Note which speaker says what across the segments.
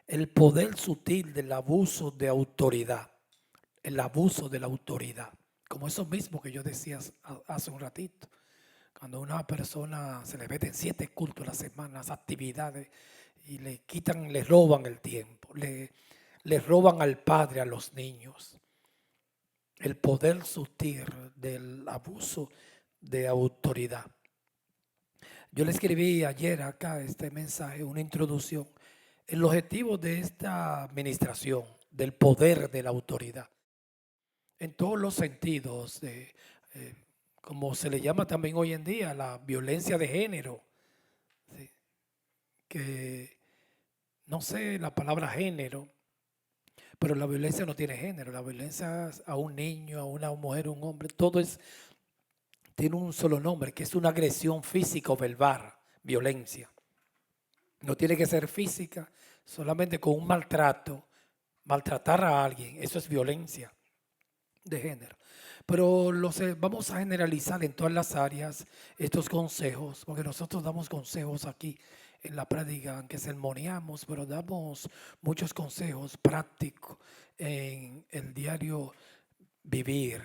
Speaker 1: el poder sutil del abuso de autoridad, el abuso de la autoridad, como eso mismo que yo decía hace un ratito. Cuando a una persona se le meten 7 cultos a la semana, las actividades, y le quitan, le roban el tiempo, le roban al padre, a los niños. El poder sutil del abuso de autoridad. Yo le escribí ayer acá este mensaje, una introducción. El objetivo de esta administración, del poder de la autoridad, en todos los sentidos, eh, como se le llama también hoy en día, la violencia de género, ¿sí? Que no sé la palabra género, pero la violencia no tiene género, la violencia a un niño, a una mujer, a un hombre, todo tiene un solo nombre, que es una agresión física o verbal, violencia. No tiene que ser física, solamente con un maltrato, maltratar a alguien, eso es violencia de género. Pero vamos a generalizar en todas las áreas estos consejos, porque nosotros damos consejos aquí en la prédica, aunque sermoneamos, pero damos muchos consejos prácticos en el diario vivir.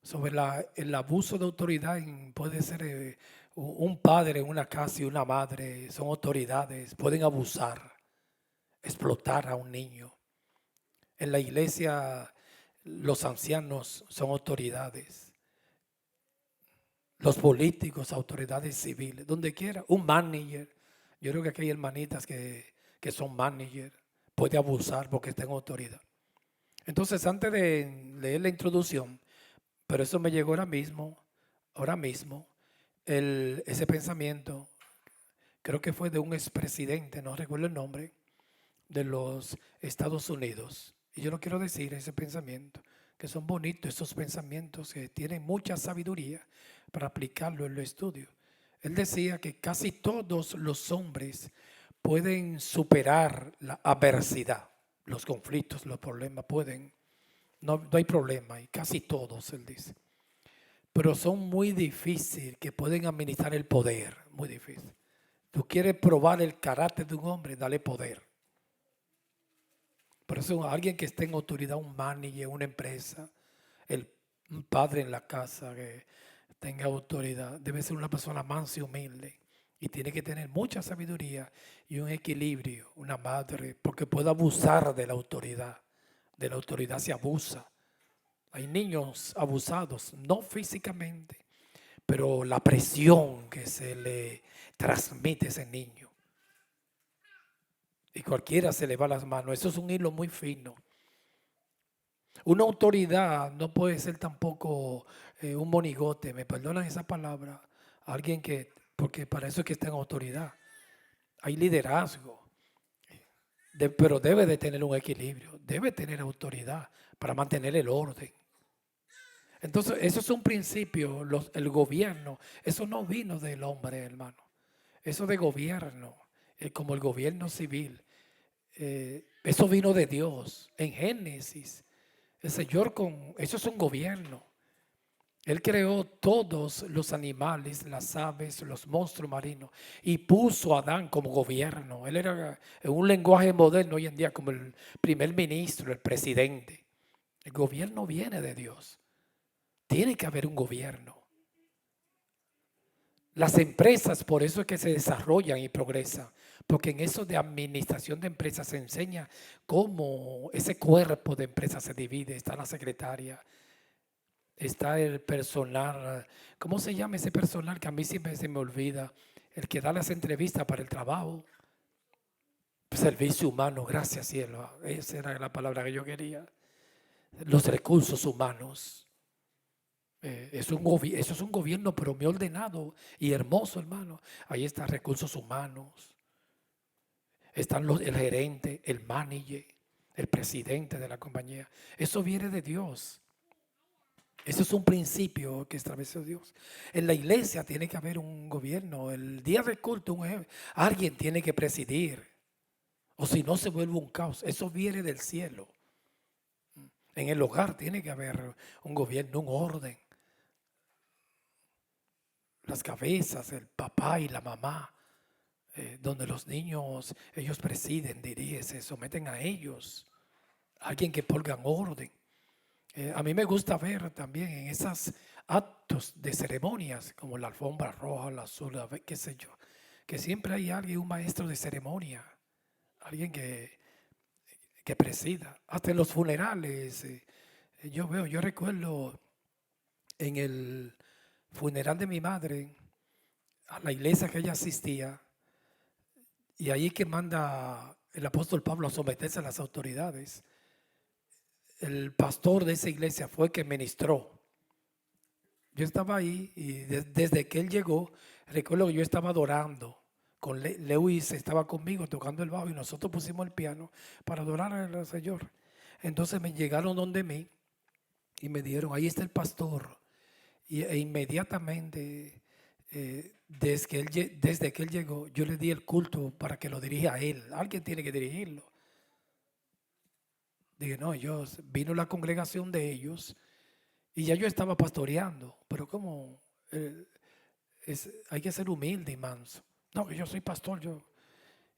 Speaker 1: Sobre el abuso de autoridad, puede ser un padre en una casa y una madre, son autoridades, pueden abusar, explotar a un niño. En la iglesia los ancianos son autoridades, los políticos, autoridades civiles, donde quiera, un manager. Yo creo que aquí hay hermanitas que son manager, puede abusar porque está en autoridad. Entonces, antes de leer la introducción, pero eso me llegó ahora mismo, ese pensamiento, creo que fue de un expresidente, no recuerdo el nombre, de los Estados Unidos. Y yo no quiero decir ese pensamiento, que son bonitos esos pensamientos que tienen mucha sabiduría para aplicarlo en los estudios. Él decía que casi todos los hombres pueden superar la adversidad, los conflictos, los problemas pueden, no hay problema, y casi todos, él dice. Pero son muy difíciles que pueden administrar el poder, muy difícil. Tú quieres probar el carácter de un hombre, dale poder. Por eso alguien que esté en autoridad, un manager, una empresa, un padre en la casa que tenga autoridad, debe ser una persona mansa y humilde. Y tiene que tener mucha sabiduría y un equilibrio, una madre, porque puede abusar de la autoridad. De la autoridad se abusa. Hay niños abusados, no físicamente, pero la presión que se le transmite a ese niño. Y cualquiera se le va las manos. Eso es un hilo muy fino. Una autoridad no puede ser tampoco un monigote, me perdonan esa palabra, alguien que, porque para eso es que está en autoridad. Hay liderazgo, pero debe de tener un equilibrio, debe tener autoridad para mantener el orden. Entonces, eso es un principio, el gobierno, eso no vino del hombre, hermano. Eso de gobierno, como el gobierno civil, eso vino de Dios en Génesis. El Señor eso es un gobierno. Él creó todos los animales, las aves, los monstruos marinos y puso a Adán como gobierno. Él era en un lenguaje moderno hoy en día como el primer ministro, el presidente. El gobierno viene de Dios. Tiene que haber un gobierno. Las empresas por eso es que se desarrollan y progresan, porque en eso de administración de empresas se enseña cómo ese cuerpo de empresas se divide. Está la secretaria, está el personal, ¿cómo se llama ese personal que a mí siempre se me olvida? El que da las entrevistas para el trabajo. Servicio humano, gracias cielo. Esa era la palabra que yo quería. Los recursos humanos. Eso es un gobierno, pero muy ordenado y hermoso, hermano. Ahí están recursos humanos. Están el gerente, el manager, el presidente de la compañía. Eso viene de Dios. Eso es un principio que estableció Dios. En la iglesia tiene que haber un gobierno. El día de culto, alguien tiene que presidir. O si no, se vuelve un caos. Eso viene del cielo. En el hogar tiene que haber un gobierno, un orden. Las cabezas, el papá y la mamá. donde los niños, ellos presiden, diría, se someten a ellos, alguien que ponga orden. A mí me gusta ver también en esos actos de ceremonias, como la alfombra roja, la azul, qué sé yo, que siempre hay alguien, un maestro de ceremonia, alguien que presida. Hasta en los funerales, yo recuerdo en el funeral de mi madre, a la iglesia que ella asistía, y ahí que manda el apóstol Pablo a someterse a las autoridades. El pastor de esa iglesia fue que ministró. Yo estaba ahí y desde que él llegó, recuerdo que yo estaba adorando. Con Lewis estaba conmigo tocando el bajo y nosotros pusimos el piano para adorar al Señor. Entonces me llegaron donde mí y me dieron, ahí está el pastor. E inmediatamente, desde que él llegó, yo le di el culto para que lo dirija a él. Alguien tiene que dirigirlo. Dije, no, vino la congregación de ellos y ya yo estaba pastoreando, pero como hay que ser humilde y manso. No, que yo soy pastor,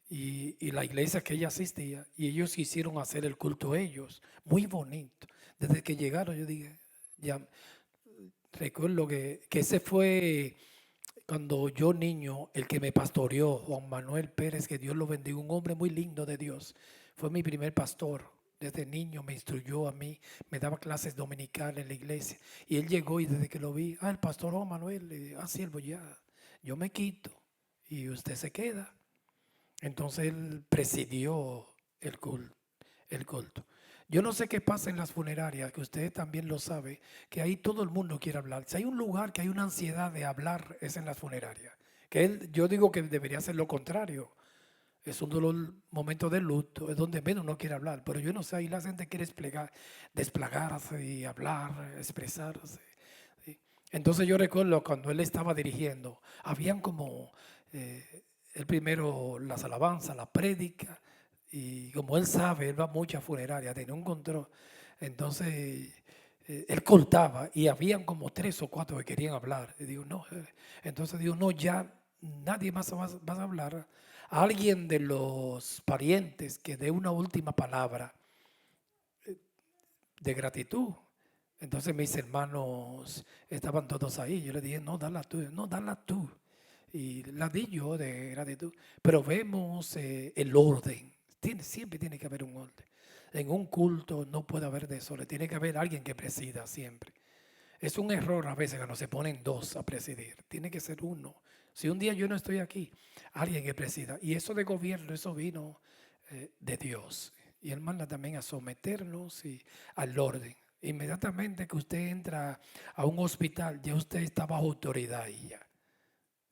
Speaker 1: y la iglesia que ella asistía, y ellos quisieron hacer el culto ellos, muy bonito. Desde que llegaron yo dije, ya recuerdo que ese fue cuando yo niño, el que me pastoreó, Juan Manuel Pérez, que Dios lo bendiga, un hombre muy lindo de Dios, fue mi primer pastor. Desde niño me instruyó a mí, me daba clases dominicales en la iglesia. Y él llegó y desde que lo vi, el pastor Juan Manuel, le dije, siervo, ya, yo me quito y usted se queda. Entonces él presidió el culto. Yo no sé qué pasa en las funerarias, que usted también lo sabe, que ahí todo el mundo quiere hablar. Si hay un lugar que hay una ansiedad de hablar, es en las funerarias. Yo digo que debería ser lo contrario. Es un dolor, momento de luto, es donde menos uno quiere hablar. Pero yo no sé, ahí la gente quiere desplegarse y hablar, expresarse. ¿Sí? Entonces yo recuerdo cuando él estaba dirigiendo, habían como el primero las alabanzas, la prédica, y como él sabe, él va mucho a funerarias, tenía un control. Entonces él cortaba y habían como 3 o 4 que querían hablar. Y digo, no. Entonces digo, no, ya nadie más va a hablar. Alguien de los parientes que dé una última palabra de gratitud. Entonces mis hermanos estaban todos ahí. Yo le dije, no, dala tú, no, dala tú. Y la di yo de gratitud. Pero vemos el orden. Siempre tiene que haber un orden. En un culto no puede haber desorden. Tiene que haber alguien que presida siempre. Es un error a veces que no se ponen 2 a presidir. Tiene que ser uno. Si un día yo no estoy aquí, alguien que presida. Y eso de gobierno, eso vino de Dios. Y Él manda también a someternos al orden. Inmediatamente que usted entra a un hospital, ya usted está bajo autoridad y ya.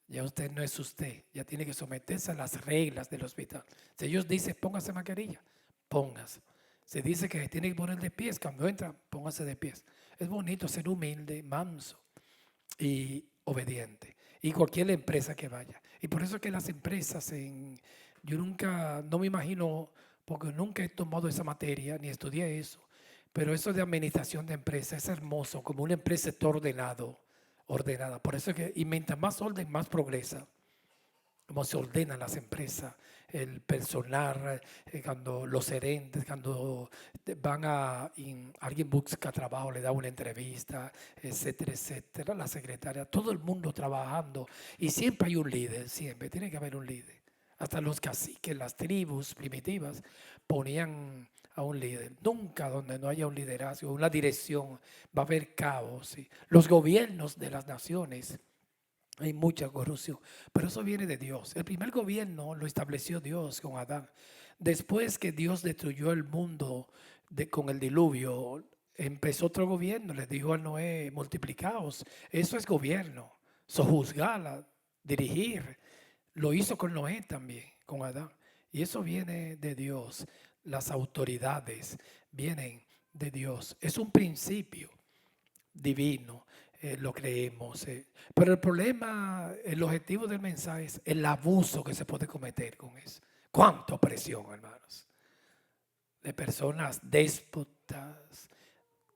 Speaker 1: Ya usted no es usted, ya tiene que someterse a las reglas del hospital. Si ellos dicen póngase mascarilla, póngase. Se dice que tiene que poner de pies, cuando entra, póngase de pies. Es bonito ser humilde, manso y obediente. Y cualquier empresa que vaya. Y por eso que las empresas, yo nunca, no me imagino, porque nunca he tomado esa materia, ni estudié eso, pero eso de administración de empresas es hermoso, como una empresa está ordenada. Por eso que, y mientras más orden, más progresa. Cómo se ordenan las empresas, el personal, cuando los gerentes, cuando alguien busca trabajo, le da una entrevista, etcétera, etcétera, la secretaria, todo el mundo trabajando y siempre hay un líder, siempre tiene que haber un líder. Hasta los caciques, las tribus primitivas ponían a un líder. Nunca donde no haya un liderazgo, una dirección, va a haber caos. ¿Sí? Los gobiernos de las naciones, hay mucha corrupción, pero eso viene de Dios. El primer gobierno lo estableció Dios con Adán. Después que Dios destruyó el mundo con el diluvio, empezó otro gobierno. Le dijo a Noé, multiplicaos. Eso es gobierno. Sojuzgar, dirigir. Lo hizo con Noé también, con Adán. Y eso viene de Dios. Las autoridades vienen de Dios. Es un principio divino. Lo creemos. Pero el problema, el objetivo del mensaje es el abuso que se puede cometer con eso. ¿Cuánta presión, hermanos? De personas déspotas,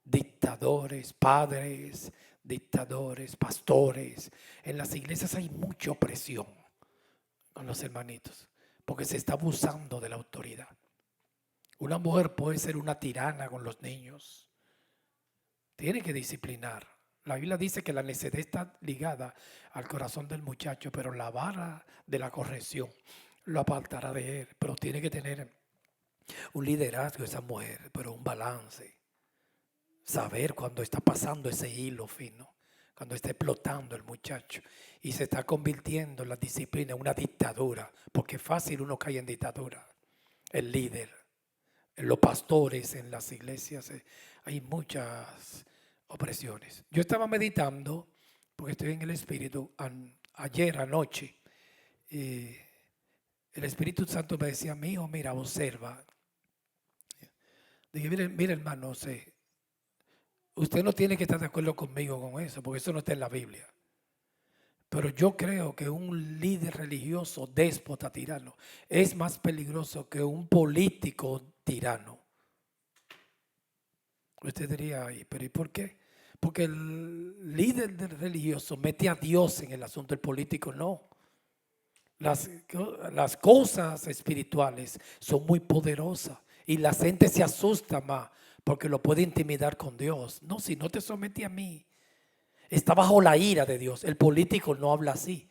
Speaker 1: dictadores, padres, dictadores, pastores. En las iglesias hay mucha opresión. con los hermanitos, porque se está abusando de la autoridad. Una mujer puede ser una tirana con los niños. Tiene que disciplinar. La Biblia dice que la necedad está ligada al corazón del muchacho, pero la vara de la corrección lo apartará de él. Pero tiene que tener un liderazgo esa mujer, pero un balance. Saber cuando está pasando ese hilo fino, cuando está explotando el muchacho y se está convirtiendo la disciplina en una dictadura, porque es fácil uno cae en dictadura. El líder, en los pastores, en las iglesias, hay muchas opresiones. Yo estaba meditando, porque estoy en el Espíritu, ayer anoche, y el Espíritu Santo me decía, mío, mira, observa. Dije, mire hermano, usted no tiene que estar de acuerdo conmigo con eso, porque eso no está en la Biblia. Pero yo creo que un líder religioso, déspota, tirano, es más peligroso que un político tirano. Usted diría, pero ¿y por qué? Porque el líder religioso mete a Dios en el asunto, el político no. Las cosas espirituales son muy poderosas y la gente se asusta más porque lo puede intimidar con Dios. No, si no te somete a mí, está bajo la ira de Dios. El político no habla así.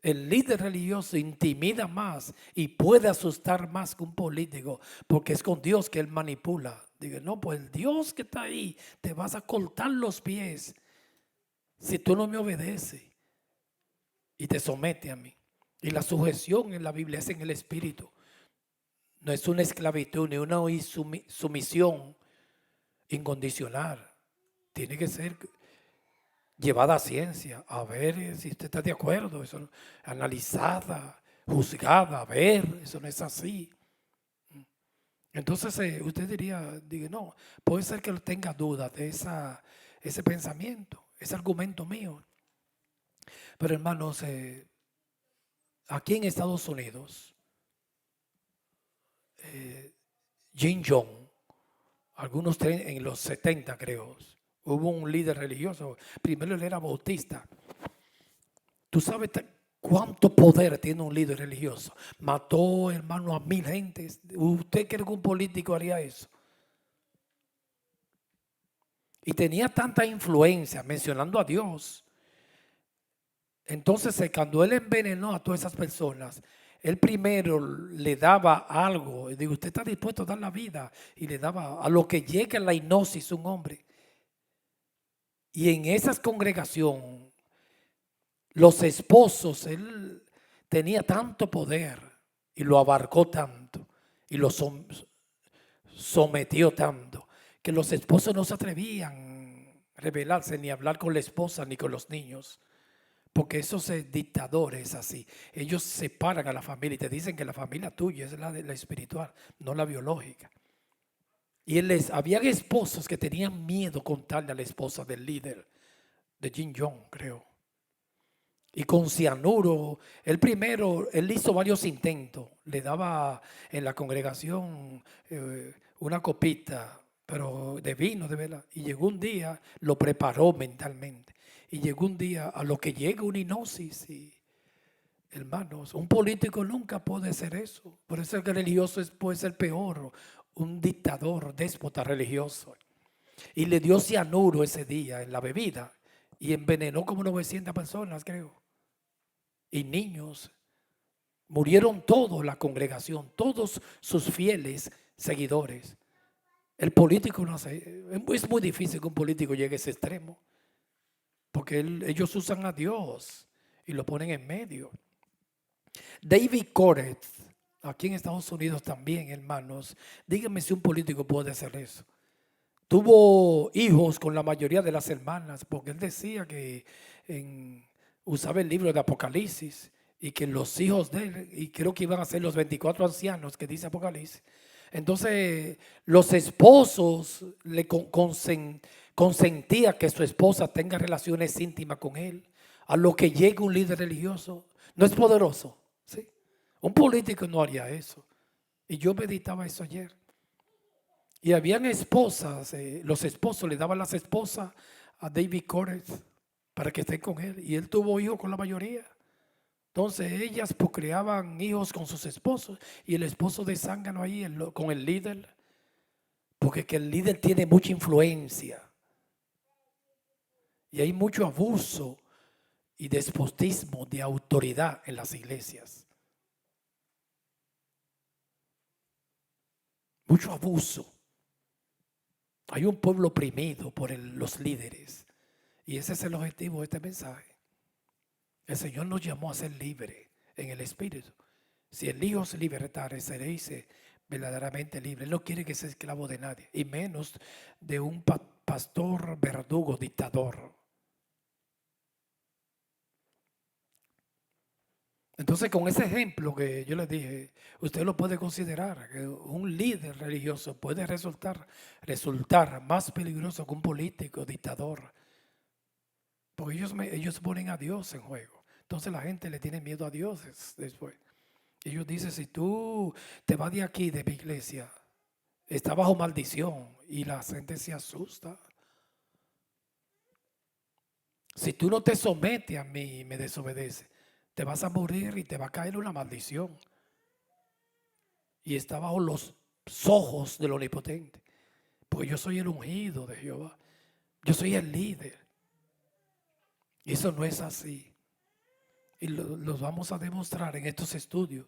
Speaker 1: El líder religioso intimida más y puede asustar más que un político porque es con Dios que él manipula. Diga, no, pues el Dios que está ahí te vas a cortar los pies si tú no me obedeces y te somete a mí. Y la sujeción en la Biblia es en el espíritu. No es una esclavitud ni una sumisión incondicional. Tiene que ser llevada a ciencia, a ver si usted está de acuerdo, eso, analizada, juzgada, a ver, eso no es así. Entonces usted diría, no, puede ser que tenga dudas de ese pensamiento, ese argumento mío. Pero hermanos, aquí en Estados Unidos, Jim Jong, algunos en los 70 creo, hubo un líder religioso, primero él era bautista. ¿Tú sabes cuánto poder tiene un líder religioso? Mató, hermano, a 1000 gentes. ¿Usted cree que un político haría eso? Y tenía tanta influencia mencionando a Dios. Entonces, cuando él envenenó a todas esas personas, él primero le daba algo. Y digo, usted está dispuesto a dar la vida. Y le daba a lo que llega la hipnosis un hombre. Y en esas congregaciones, los esposos, él tenía tanto poder y lo abarcó tanto y lo sometió tanto que los esposos no se atrevían a rebelarse ni a hablar con la esposa ni con los niños. Porque esos dictadores así, ellos separan a la familia y te dicen que la familia tuya es la espiritual, no la biológica. Y había esposos que tenían miedo contarle a la esposa del líder de Jim Jong, creo. Y con cianuro, él hizo varios intentos, le daba en la congregación una copita, pero de vino, de verdad. Y llegó un día, lo preparó mentalmente. Y llegó un día a lo que llega una hipnosis. Y, hermanos, un político nunca puede hacer eso. Por eso el religioso puede ser peor, un dictador, déspota religioso. Y le dio cianuro ese día en la bebida y envenenó como 900 personas, creo. Y niños, murieron todos, la congregación, todos sus fieles seguidores. El político no hace, es muy difícil que un político llegue a ese extremo, porque ellos usan a Dios y lo ponen en medio. David Koresh, aquí en Estados Unidos también, hermanos, díganme si un político puede hacer eso. Tuvo hijos con la mayoría de las hermanas, porque él decía que usaba el libro de Apocalipsis y que los hijos de él, y creo que iban a ser los 24 ancianos que dice Apocalipsis. Entonces los esposos le consentía que su esposa tenga relaciones íntimas con él. A lo que llega un líder religioso, no es poderoso, ¿sí? Un político no haría eso. Y yo meditaba eso ayer. Y habían esposas, los esposos le daban las esposas a David Koresh para que estén con él. Y él tuvo hijos con la mayoría. Entonces ellas procreaban hijos con sus esposos y el esposo de zángano ahí con el líder, porque que el líder tiene mucha influencia y hay mucho abuso y despotismo de autoridad en las iglesias. Mucho abuso. Hay un pueblo oprimido por los líderes y ese es el objetivo de este mensaje. El Señor nos llamó a ser libres en el Espíritu. Si el Hijo os libertare, seréis verdaderamente libres. Él no quiere que sea esclavo de nadie, y menos de un pastor verdugo, dictador. Entonces, con ese ejemplo que yo les dije, usted lo puede considerar, que un líder religioso puede resultar más peligroso que un político, dictador. Porque ellos ponen a Dios en juego. Entonces la gente le tiene miedo a Dios después. Ellos dicen, si tú te vas de aquí, de mi iglesia, está bajo maldición, y la gente se asusta. Si tú no te sometes a mí y me desobedeces, te vas a morir y te va a caer una maldición. Y está bajo los ojos del Omnipotente. Porque yo soy el ungido de Jehová. Yo soy el líder. Y eso no es así. Y los vamos a demostrar en estos estudios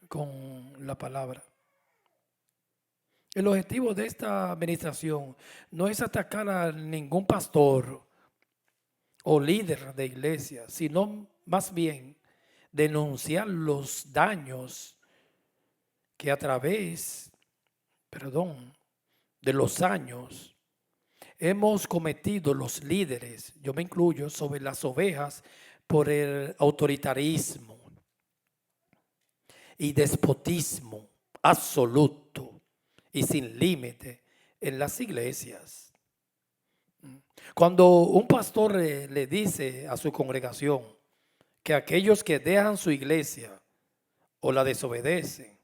Speaker 1: con la palabra. El objetivo de esta administración no es atacar a ningún pastor o líder de iglesia, sino más bien denunciar los daños que a través, de los años hemos cometido los líderes, yo me incluyo, sobre las ovejas por el autoritarismo y despotismo absoluto y sin límite en las iglesias. Cuando un pastor le dice a su congregación que aquellos que dejan su iglesia o la desobedecen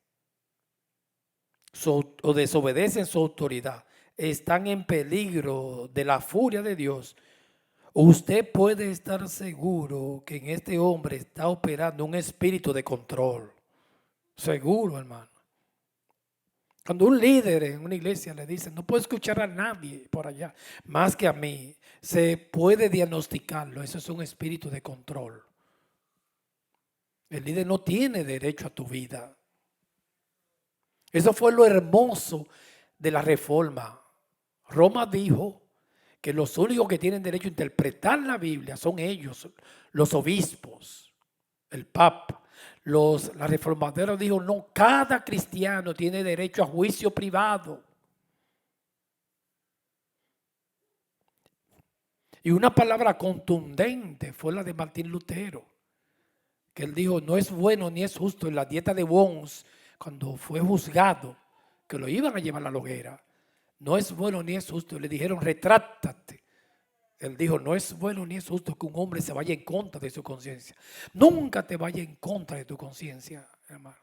Speaker 1: o desobedecen su autoridad, están en peligro de la furia de Dios, usted puede estar seguro que en este hombre está operando un espíritu de control. Seguro, hermano. Cuando un líder en una iglesia le dice, no puedo escuchar a nadie por allá, más que a mí, se puede diagnosticarlo. Eso es un espíritu de control. El líder no tiene derecho a tu vida. Eso fue lo hermoso de la reforma. Roma dijo que los únicos que tienen derecho a interpretar la Biblia son ellos, los obispos, el papa. La reformadora dijo, no, cada cristiano tiene derecho a juicio privado. Y una palabra contundente fue la de Martín Lutero, que él dijo, no es bueno ni es justo en la dieta de Worms, cuando fue juzgado, que lo iban a llevar a la hoguera. No es bueno ni es justo. Le dijeron, retráctate. Él dijo, no es bueno ni es justo que un hombre se vaya en contra de su conciencia. Nunca te vayas en contra de tu conciencia, hermano.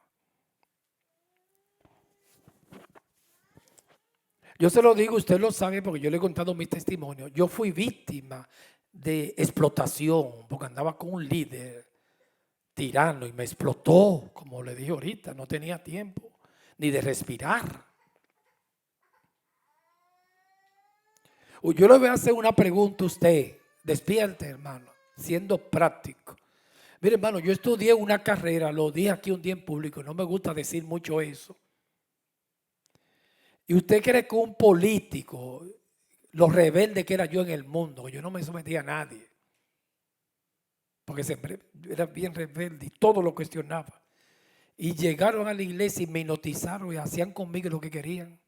Speaker 1: Yo se lo digo, usted lo sabe porque yo le he contado mis testimonios. Yo fui víctima de explotación porque andaba con un líder tirano y me explotó, como le dije ahorita. No tenía tiempo ni de respirar. Yo le voy a hacer una pregunta a usted. Despierte, hermano, siendo práctico. Mire, hermano, yo estudié una carrera, lo dije aquí un día en público, no me gusta decir mucho eso. Y usted cree que un político, lo rebelde que era yo en el mundo, que yo no me sometía a nadie, porque siempre era bien rebelde y todo lo cuestionaba. Y llegaron a la iglesia y me hipnotizaron y hacían conmigo lo que querían.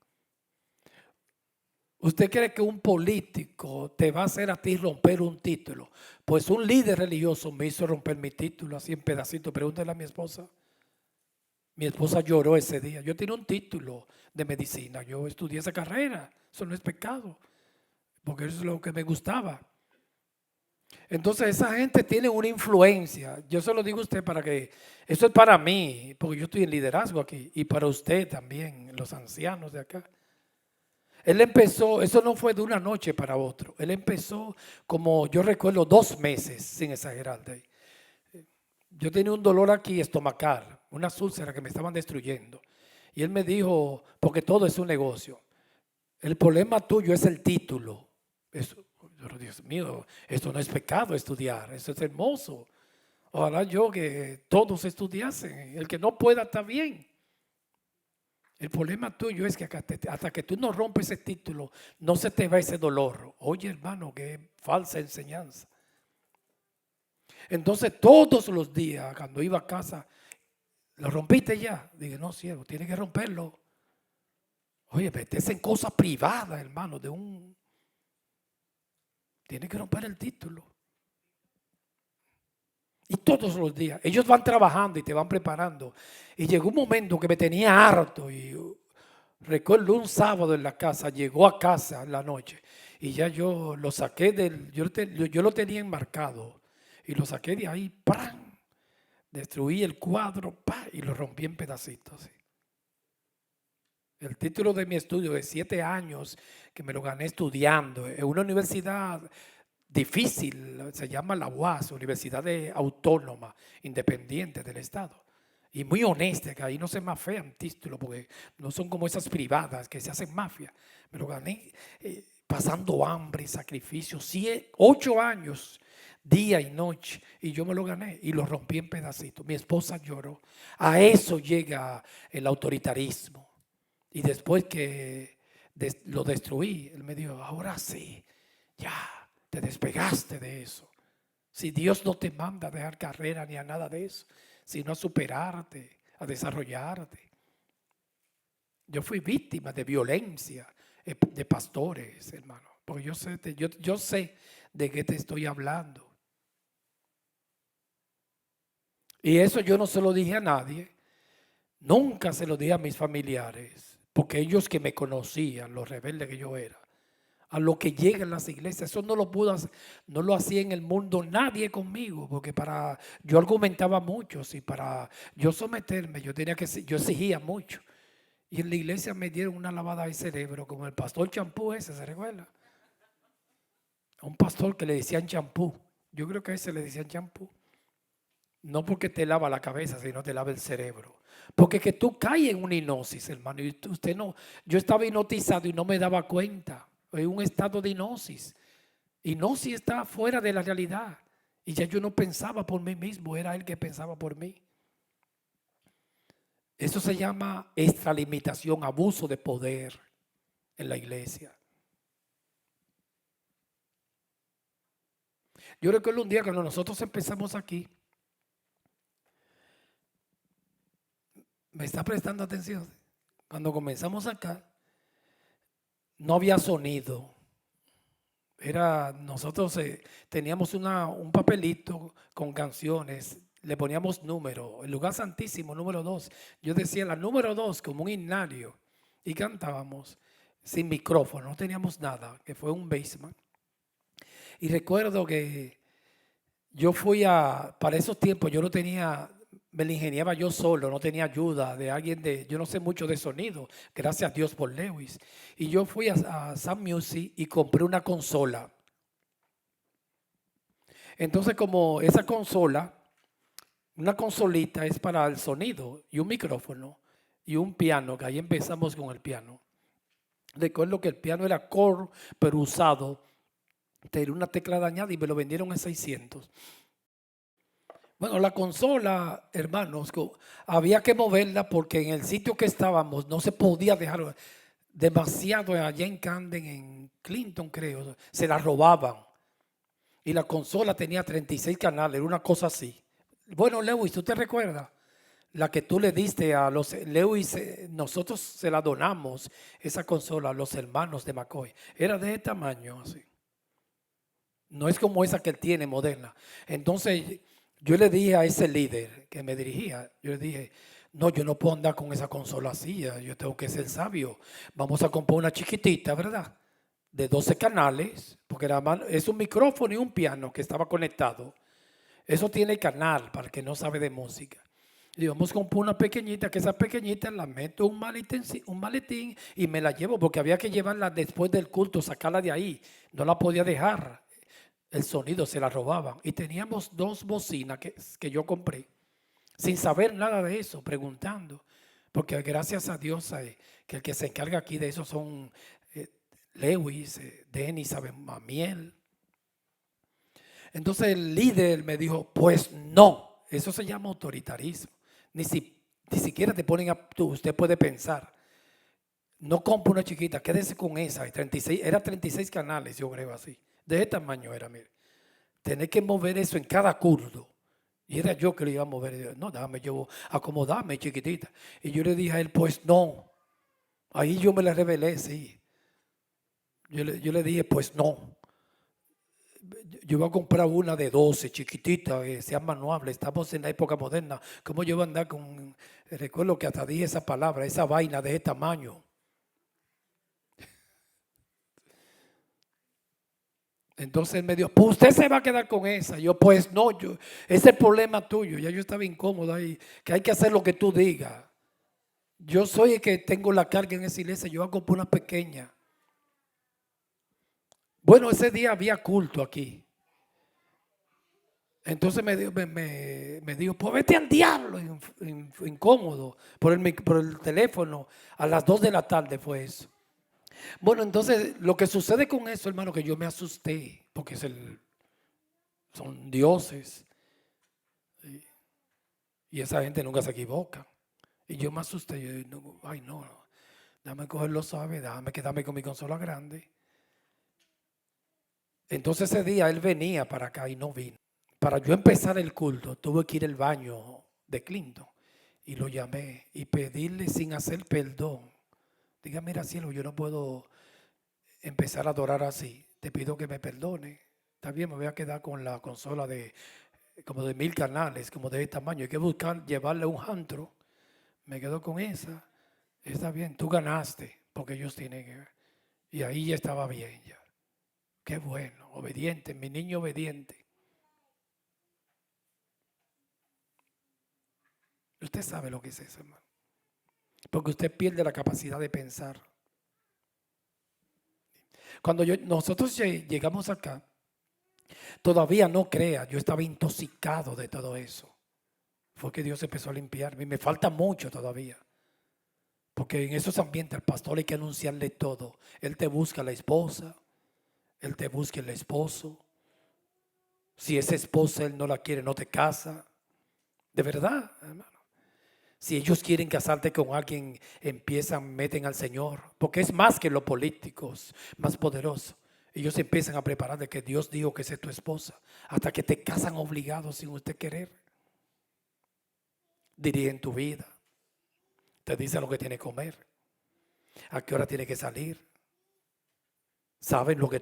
Speaker 1: ¿Usted cree que un político te va a hacer a ti romper un título? Pues un líder religioso me hizo romper mi título así en pedacitos. Pregúntale a mi esposa. Mi esposa lloró ese día. Yo tenía un título de medicina. Yo estudié esa carrera. Eso no es pecado, porque eso es lo que me gustaba. Entonces esa gente tiene una influencia. Yo se lo digo a usted para que, eso es para mí, porque yo estoy en liderazgo aquí, y para usted también, los ancianos de acá. Él empezó, eso no fue de una noche para otro. Él empezó como yo recuerdo 2 meses, sin exagerar. yo tenía un dolor aquí estomacal, unas úlceras que me estaban destruyendo. Y él me dijo, porque todo es un negocio, el problema tuyo es el título. Eso, Dios mío, esto no es pecado estudiar, esto es hermoso. Ojalá yo que todos estudiasen, el que no pueda está bien. El problema tuyo es que hasta que tú no rompes ese título, no se te va ese dolor. Oye, hermano, qué falsa enseñanza. Entonces, todos los días, cuando iba a casa, ¿lo rompiste ya? Dije, no, cielo, tiene que romperlo. Oye, metes en cosas privadas, hermano, tiene que romper el título. Y todos los días, ellos van trabajando y te van preparando. Y llegó un momento que me tenía harto y recuerdo un sábado en la casa, llegó a casa en la noche y ya yo lo saqué yo lo tenía enmarcado y lo saqué de ahí, ¡pam! Destruí el cuadro, ¡pam! Y lo rompí en pedacitos. ¿Sí? El título de mi estudio de 7 años, que me lo gané estudiando en una universidad difícil, se llama la UAS, Universidad Autónoma Independiente del Estado. Y muy honesta, que ahí no se mafean títulos, porque no son como esas privadas que se hacen mafia. Me lo gané pasando hambre, sacrificios, 8 años, día y noche, y yo me lo gané y lo rompí en pedacitos. Mi esposa lloró. A eso llega el autoritarismo. Y después que lo destruí, él me dijo, ahora sí, ya te despegaste de eso. Si Dios no te manda a dejar carrera ni a nada de eso, sino a superarte, a desarrollarte. Yo fui víctima de violencia de pastores, hermano, porque yo sé de qué te estoy hablando. Y eso yo no se lo dije a nadie, nunca se lo dije a mis familiares, porque ellos que me conocían, los rebeldes que yo era, a lo que llega en las iglesias, eso no lo pudo hacer, no lo hacía en el mundo nadie conmigo, porque yo argumentaba mucho, y para yo someterme, yo exigía mucho. Y en la iglesia me dieron una lavada de cerebro, como el pastor Champú ese, ¿se recuerda? A un pastor que le decían champú, yo creo que a ese le decían champú. No porque te lava la cabeza, sino te lava el cerebro. Porque que tú caes en una hipnosis, hermano, y usted no, yo estaba hipnotizado y no me daba cuenta. En un estado de hipnosis. Hipnosis está fuera de la realidad. Y ya yo no pensaba por mí mismo, era él que pensaba por mí. Eso se llama extralimitación, abuso de poder en la iglesia. Yo recuerdo un día cuando nosotros empezamos aquí, ¿me está prestando atención? Cuando comenzamos acá, no había sonido. Nosotros teníamos un papelito con canciones, le poníamos número, el lugar santísimo, número 2. Yo decía la número 2 como un himnario y cantábamos sin micrófono, no teníamos nada, que fue un basement. Y recuerdo que yo para esos tiempos yo no tenía, me la ingeniaba yo solo, no tenía ayuda de alguien yo no sé mucho de sonido, gracias a Dios por Lewis. Y yo fui a Sun Music y compré una consola. Entonces, como esa consola, una consolita es para el sonido y un micrófono y un piano, que ahí empezamos con el piano. Recuerdo que el piano era Korg, pero usado, tenía una tecla dañada y me lo vendieron en 600. Bueno, la consola, hermanos, había que moverla porque en el sitio que estábamos no se podía dejar demasiado allá en Camden, en Clinton creo, se la robaban. Y la consola tenía 36 canales, era una cosa así. Bueno, Lewis, ¿tú te recuerdas? La que tú le diste a los Lewis, nosotros se la donamos, esa consola, a los hermanos de McCoy. Era de este tamaño, así. No es como esa que él tiene, moderna. Entonces, yo le dije a ese líder que me dirigía, yo le dije, no, yo no puedo andar con esa consola así, yo tengo que ser sabio. Vamos a comprar una chiquitita, ¿verdad? De 12 canales, porque es un micrófono y un piano que estaba conectado. Eso tiene canal para el que no sabe de música. Y vamos a comprar una pequeñita, que esa pequeñita la meto en un maletín y me la llevo, porque había que llevarla después del culto, sacarla de ahí. No la podía dejar el sonido se la robaban. Y teníamos 2 bocinas que yo compré, sin saber nada de eso, preguntando. Porque gracias a Dios que el que se encarga aquí de eso son Lewis, Denis, Miel. Entonces el líder me dijo, pues no, eso se llama autoritarismo. Ni siquiera te ponen usted puede pensar. No compre una chiquita, quédese con esa. Era 36 canales, yo creo así. De ese tamaño era, mire. Tener que mover eso en cada curdo. Y era yo que le iba a mover. No, déjame yo acomodarme, chiquitita. Y yo le dije a él, pues no. Ahí yo me le revelé, sí. Yo le dije, pues no. Yo voy a comprar una de 12, chiquitita, que sea manuable. Estamos en la época moderna. ¿Cómo yo voy a andar con...? Recuerdo que hasta dije esa palabra, esa vaina de ese tamaño. Entonces él me dijo, pues usted se va a quedar con esa. Yo, pues no, ese es el problema tuyo. Ya yo estaba incómodo ahí, que hay que hacer lo que tú digas. Yo soy el que tengo la carga en esa iglesia, yo hago por una pequeña. Bueno, ese día había culto aquí. Entonces me dijo, pues vete al diablo, incómodo, por el teléfono. A las 2 de la tarde fue eso. Bueno, entonces lo que sucede con eso, hermano, que yo me asusté, porque son dioses. Y esa gente nunca se equivoca. Y yo me asusté. Yo no, ay, no, déjame cogerlo suave, déjame quedarme con mi consola grande. Entonces ese día él venía para acá y no vino. Para yo empezar el culto, tuve que ir al baño de Clinton. Y lo llamé y pedirle sin hacer perdón. Diga, mira, cielo, yo no puedo empezar a adorar así. Te pido que me perdone. Está bien, me voy a quedar con la consola como de 1000 canales, como de este tamaño. Hay que buscar, llevarle un antro. Me quedo con esa. Está bien, tú ganaste, porque ellos tienen que... Y ahí ya estaba bien ya. Qué bueno, obediente, mi niño obediente. Usted sabe lo que es eso, hermano. Porque usted pierde la capacidad de pensar. Cuando nosotros llegamos acá, todavía no crea, yo estaba intoxicado de todo eso. Fue que Dios empezó a limpiarme y me falta mucho todavía. Porque en esos ambientes al pastor hay que anunciarle todo. Él te busca la esposa, él te busca el esposo. Si esa esposa él no la quiere, no te casa. De verdad, hermano. Si ellos quieren casarte con alguien, meten al Señor. Porque es más que los políticos, más poderoso. Ellos empiezan a preparar de que Dios dijo que esa es tu esposa. Hasta que te casan obligados sin usted querer. Dirigen tu vida. Te dicen lo que tiene que comer. A qué hora tiene que salir. Saben lo que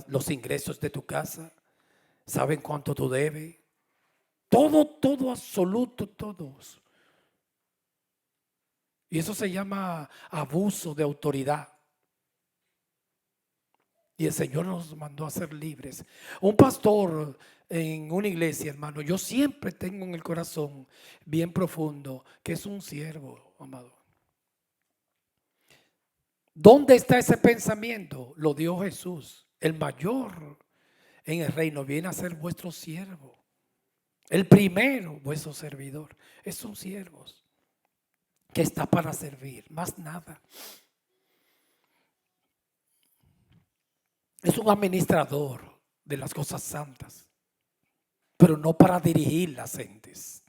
Speaker 1: los ingresos de tu casa. Saben cuánto tú debes. Todo absoluto, todos. Y eso se llama abuso de autoridad. Y el Señor nos mandó a ser libres. Un pastor en una iglesia, hermano, yo siempre tengo en el corazón bien profundo que es un siervo, amado. ¿Dónde está ese pensamiento? Lo dio Jesús. El mayor en el reino viene a ser vuestro siervo. El primero, vuestro servidor. Son siervos que está para servir, más nada. Es un administrador de las cosas santas, pero no para dirigir las gentes,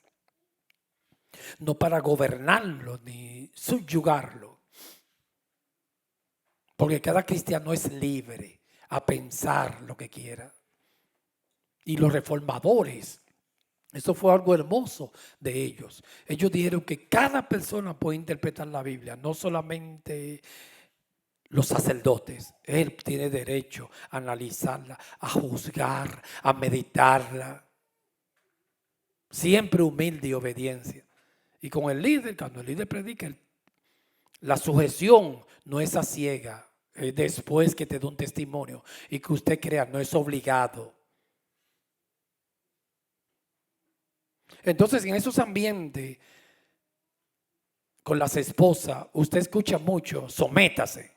Speaker 1: no para gobernarlo ni subyugarlo, porque cada cristiano es libre a pensar lo que quiera. Y los reformadores, eso fue algo hermoso de ellos. Ellos dijeron que cada persona puede interpretar la Biblia, no solamente los sacerdotes. Él tiene derecho a analizarla, a juzgar, a meditarla. Siempre humilde y obediencia. Y con el líder, cuando el líder predica, la sujeción no es a ciega. Después que te dé un testimonio y que usted crea, no es obligado. Entonces, en esos ambientes, con las esposas, usted escucha mucho, sométase.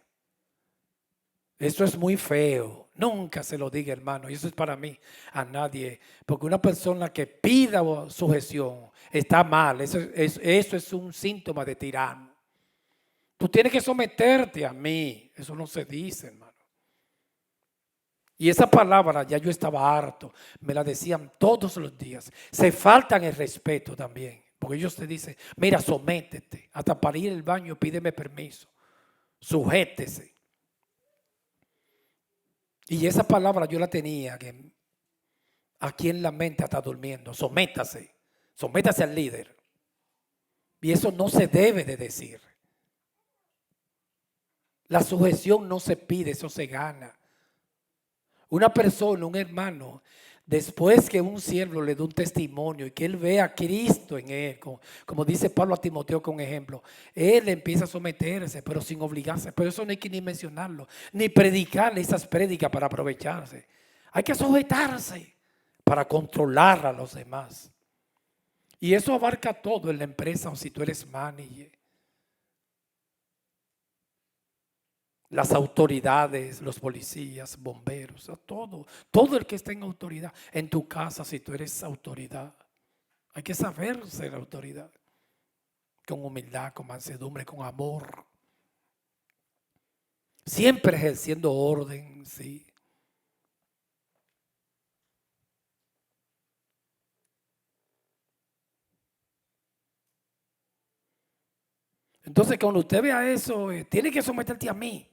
Speaker 1: Eso es muy feo. Nunca se lo diga, hermano. Y eso es para mí, a nadie. Porque una persona que pida sujeción está mal. Eso es un síntoma de tirano. Tú tienes que someterte a mí. Eso no se dice, hermano. Y esa palabra ya yo estaba harto. Me la decían todos los días. Se faltan el respeto también. Porque ellos te dicen, mira, sométete. Hasta para ir al baño pídeme permiso. Sujétese. Y esa palabra yo la tenía que aquí en la mente está durmiendo. Sométase. Sométase al líder. Y eso no se debe de decir. La sujeción no se pide, eso se gana. Una persona, un hermano, después que un siervo le dé un testimonio y que él vea a Cristo en él, como dice Pablo a Timoteo con ejemplo, él empieza a someterse, pero sin obligarse. Pero eso no hay que ni mencionarlo, ni predicarle esas prédicas para aprovecharse. Hay que sujetarse para controlar a los demás. Y eso abarca todo en la empresa o si tú eres manager. Las autoridades, los policías, bomberos, todo el que esté en autoridad, en tu casa si tú eres autoridad, hay que saber ser autoridad, con humildad, con mansedumbre, con amor, siempre ejerciendo orden, sí. Entonces cuando usted vea eso, tiene que someterte a mí,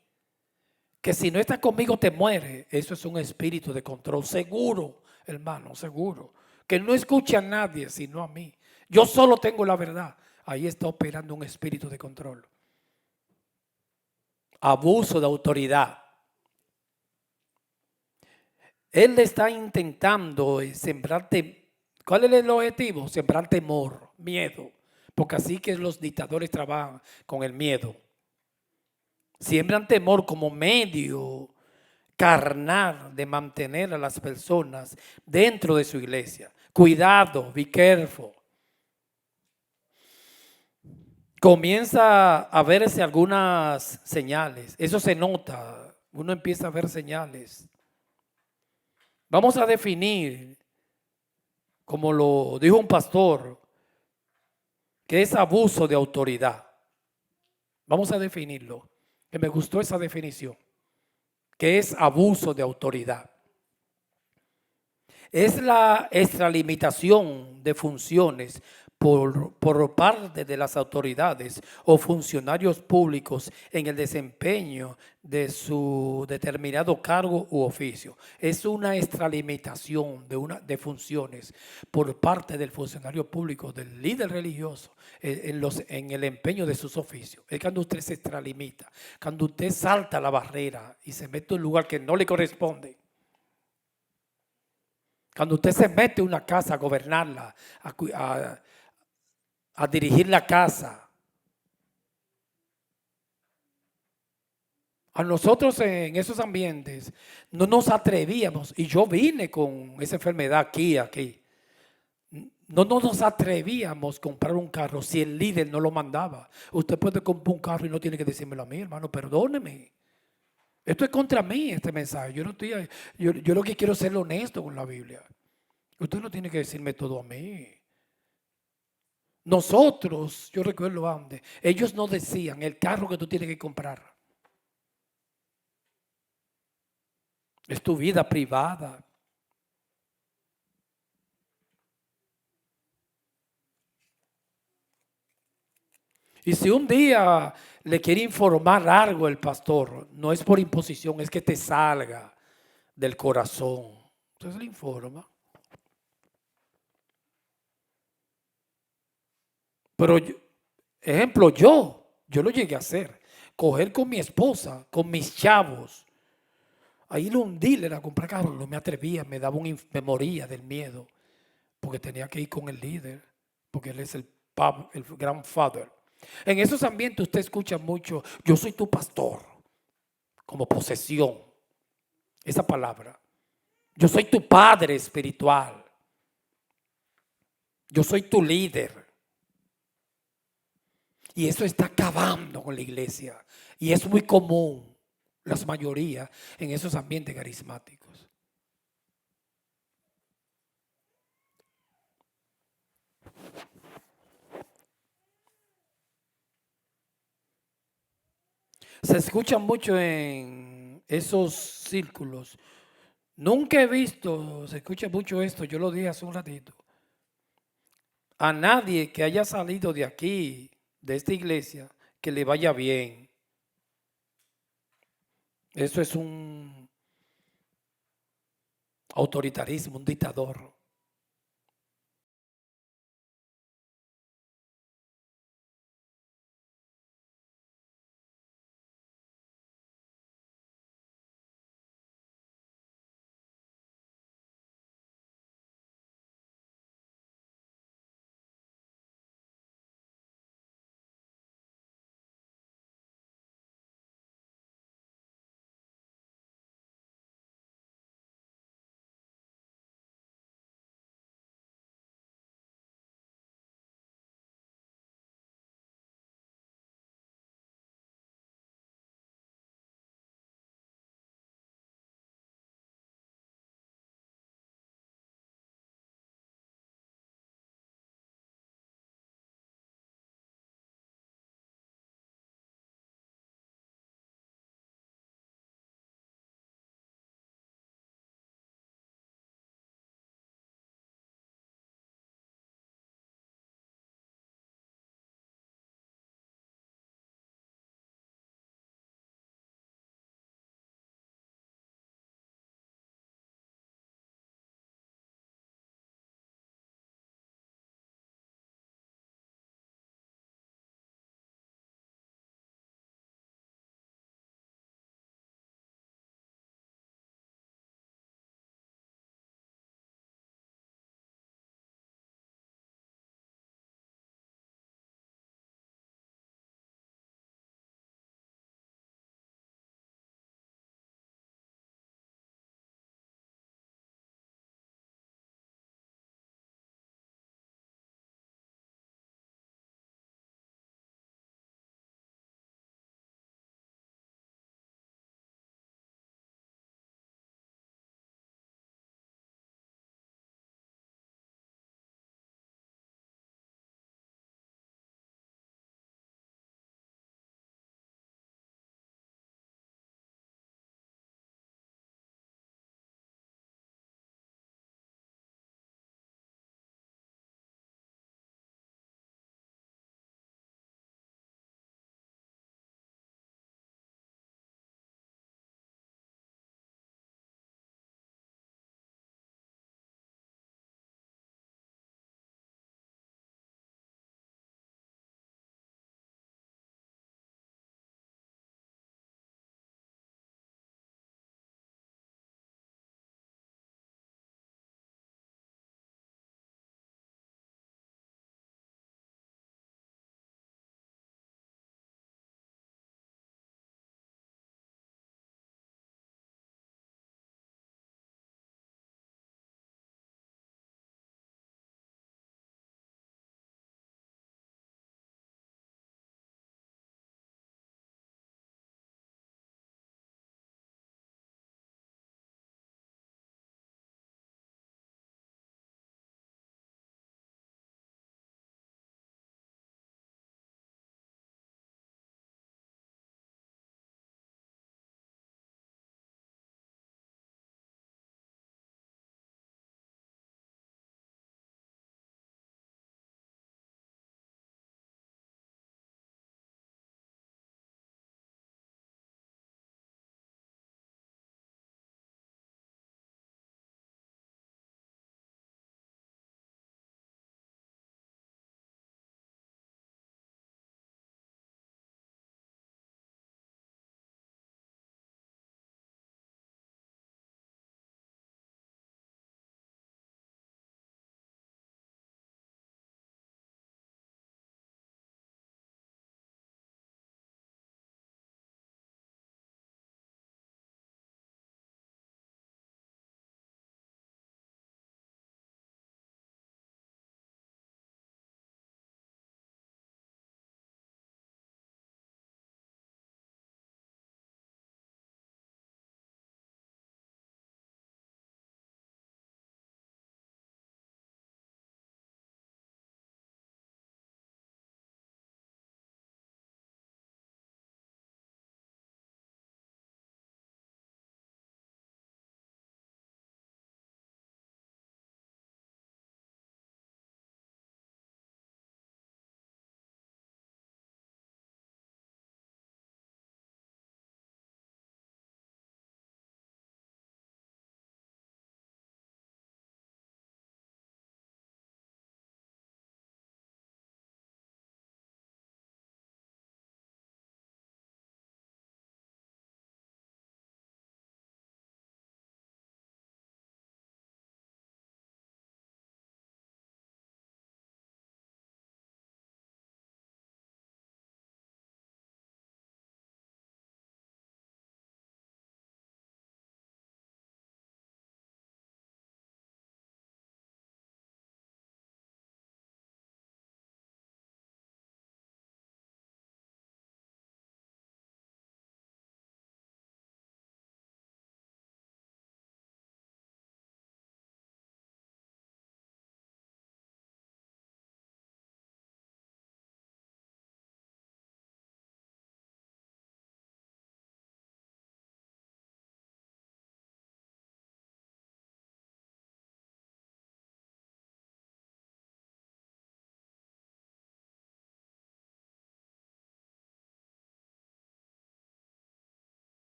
Speaker 1: que si no estás conmigo te muere. Eso es un espíritu de control, seguro, hermano, seguro, que no escuche a nadie sino a mí. Yo solo tengo la verdad. Ahí está operando un espíritu de control. Abuso de autoridad. Él está intentando sembrarte. ¿Cuál es el objetivo? Sembrar temor, miedo. Porque así que los dictadores trabajan con el miedo. Siembran temor como medio carnal de mantener a las personas dentro de su iglesia. Cuidado, be careful. Comienza a verse algunas señales. Eso se nota. Uno empieza a ver señales. Vamos a definir, como lo dijo un pastor, que es abuso de autoridad. Vamos a definirlo, que me gustó esa definición, que es abuso de autoridad. Es la extralimitación de funciones por parte de las autoridades o funcionarios públicos en el desempeño de su determinado cargo u oficio. Es una extralimitación de funciones por parte del funcionario público, del líder religioso, en el empeño de sus oficios. Es cuando usted se extralimita, cuando usted salta la barrera y se mete en un lugar que no le corresponde. Cuando usted se mete en una casa a gobernarla, a dirigir la casa. A nosotros en esos ambientes no nos atrevíamos, y yo vine con esa enfermedad aquí. No nos atrevíamos a comprar un carro si el líder no lo mandaba. Usted puede comprar un carro y no tiene que decírmelo a mí, hermano, perdóneme. Esto es contra mí, este mensaje. Yo lo que quiero es ser honesto con la Biblia. Usted no tiene que decirme todo a mí. Nosotros, yo recuerdo antes, ellos nos decían el carro que tú tienes que comprar. Es tu vida privada. Y si un día le quiere informar algo el pastor, no es por imposición, es que te salga del corazón. Entonces le informa. Pero, ejemplo, yo lo llegué a hacer. Coger con mi esposa, con mis chavos, a ir a un dealer a comprar carros. No me atrevía, me moría del miedo. Porque tenía que ir con el líder, porque él es el grandfather. En esos ambientes usted escucha mucho, yo soy tu pastor, como posesión, esa palabra. Yo soy tu padre espiritual. Yo soy tu líder. Y eso está acabando con la iglesia. Y es muy común. las mayorías en esos ambientes carismáticos. Se escucha mucho en esos círculos. Nunca he visto, se escucha mucho esto, yo lo dije hace un ratito, a nadie que haya salido de aquí, de esta iglesia, que le vaya bien. Eso es un autoritarismo, un dictador.